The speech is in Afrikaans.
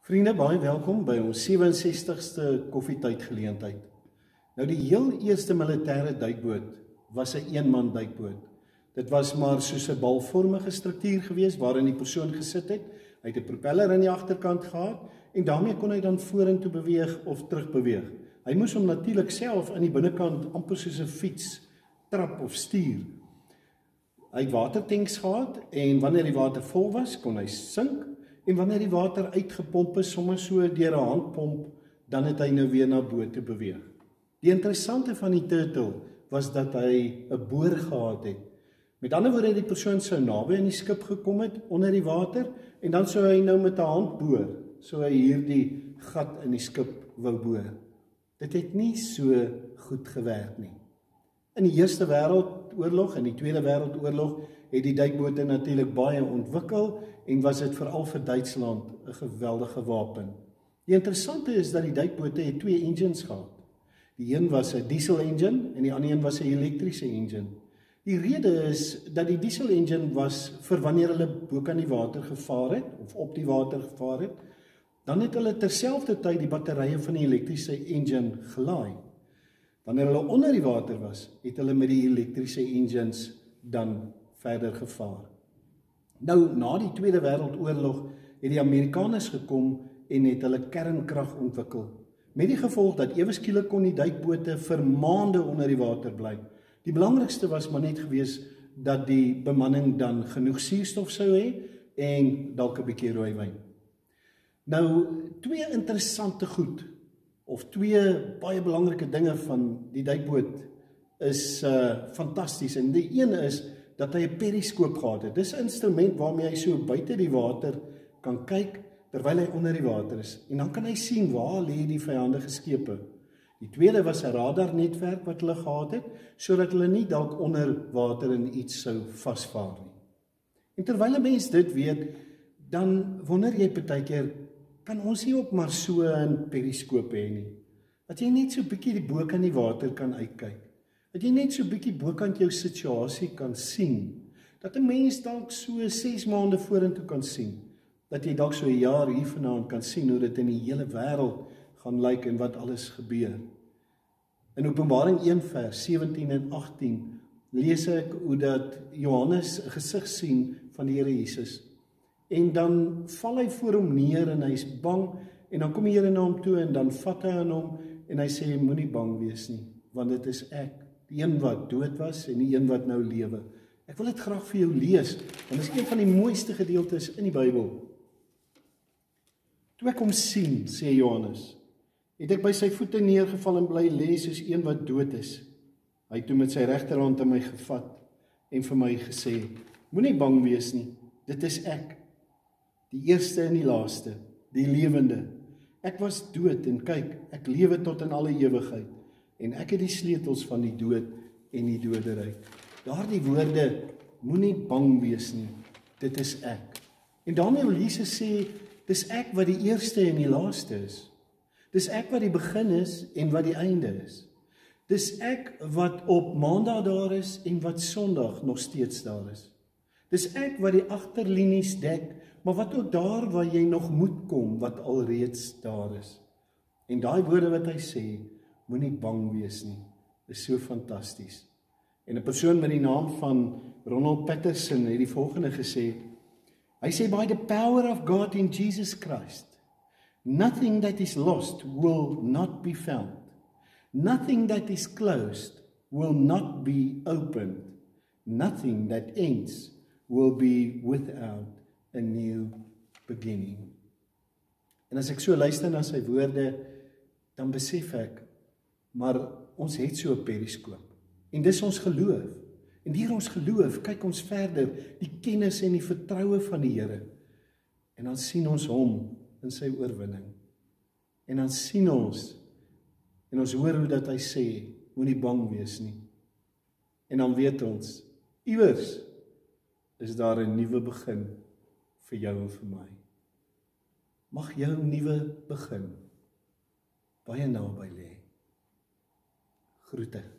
Vriende, baie welkom by ons 67ste koffietydgeleentheid. Nou die heel eerste militêre duikboot was 'n eenman duikboot. Dit was maar soos 'n balvormige struktuur gewees waarin die persoon gesit het. Hy het 'n propeller aan die agterkant gehad en daarmee kon hy dan vorentoe beweeg of terug beweeg. Hy moes hom natuurlik self aan die binnekant amper soos 'n fiets trap of stuur. Hy het watertanks gehad en wanneer die water vol was, kon hy sink. En wanneer die water uitgepomp is, sommer so deur 'n handpomp, dan het hy nou weer na bo toe beweeg. Die interessante van die turtle was dat hy 'n boor gehad het. Met ander woorde, die persoon sou naby aan die skip gekom het onder die water en dan sou hy nou met 'n hand boor, so hy hierdie gat in die skip wou boor. Dit het nie so goed gewerk nie. In die Eerste Wêreldoorlog en die Tweede Wêreldoorlog het die duikbote natuurlik baie ontwikkel en was dit veral vir Duitsland 'n geweldige wapen. Die interessante is dat die duikbote het 2 engines gehad. Die een was 'n diesel engine en die ander een was 'n elektriese engine. Die rede is dat die diesel engine was vir wanneer hulle bo kan die water gevaar het of op die water gevaar het, dan het hulle terselfdertyd die batterye van die elektriese engine gelaai. Wanneer hulle onder die water was, het hulle met die elektriese engines dan verder gevaar. Nou, na die Tweede Wêreldoorlog het die Amerikaners gekom en het hulle kernkrag ontwikkel. Met die gevolg dat ewe skielik kon die duikbote vir maande onder die water bly. Die belangrikste was maar net gewees dat die bemanning dan genoeg suurstof sou hê en dalk 'n bietjie rooiwyn. Nou, 2 interessante goed of 2 baie belangrike dinge van die duikboot is fantasties. En die een is dat hy 'n periskoop gehad het. Dis 'n instrument waarmee hy so buite die water kan kyk terwyl hy onder die water is. En dan kan hy sien waar lê die vyandige skepe. Die tweede was 'n radarnetwerk wat hulle gehad het, sodat hulle nie dalk onder water in iets sou vasvaar nie. En terwyl 'n mens dit weet, dan wonder jy partykeer, kan ons nie ook maar so 'n periskoop hê nie? Dat jy net so 'n bietjie die bo kan die water kan uitkyk. Dat jy net so 'n bietjie bokant jou situasie kan sien. Dat 'n mens dalk so 6 maande vorentoe kan sien. Dat jy dalk so 'n jaar hiervandaan kan sien hoe dit in die hele wêreld gaan lyk en wat alles gebeur. In Openbaring 1 vers 17 en 18 lees ek hoe dat Johannes 'n gesig sien van die Here Jesus. En dan val hy voor hom neer en hy's bang en dan kom die Here na hom toe en dan vat hy aan hom en hy sê moenie bang wees nie, want dit is ek, die een wat dood was en die een wat nou lewe. Ek wil dit graag vir jou lees, want dit is een van die mooiste gedeeltes in die Bybel. Toe ek hom sien, sê Johannes, het ek by sy voete neergeval en bly lê soos een wat dood is. Hy het toe met sy regterhand aan my gevat en vir my gesê, moenie bang wees nie, dit is ek, die eerste en die laaste, die lewende. Ek was dood en kyk, ek lewe tot in alle ewigheid en ek het die sleutels van die dood en die doderyk. Daardie woorde, moenie bang wees nie, dit is ek. En daarmee wil Jesus sê, dis ek wat die eerste en die laaste is. Dis ek wat die begin is en wat die einde is. Dis ek wat op Maandag daar is en wat Sondag nog steeds daar is. Dis ek wat die agterlinies dek, maar wat ook daar waar jy nog moet kom, wat alreeds daar is. En daai woorde wat hy sê, moenie bang wees nie, is so fantasties. En 'n persoon met die naam van Ronald Patterson het die volgende gesê, hy sê, by the power of God in Jesus Christ, nothing that is lost will not be found. Nothing that is closed will not be opened. Nothing that ends will be without a new beginning. En as ek so luister na sy woorde, dan besef ek, maar ons het so 'n periskoop. En dis ons geloof. En deur ons geloof kyk ons verder die kennis en die vertroue van die Here. En dan sien ons hom in sy oorwinning. En dan sien ons en ons hoor hoe dat hy sê, moenie bang wees nie. En dan weet ons, iewers is daar 'n nuwe begin vir jou en vir my. Mag jou nuwe begin baie naby lê. Groete.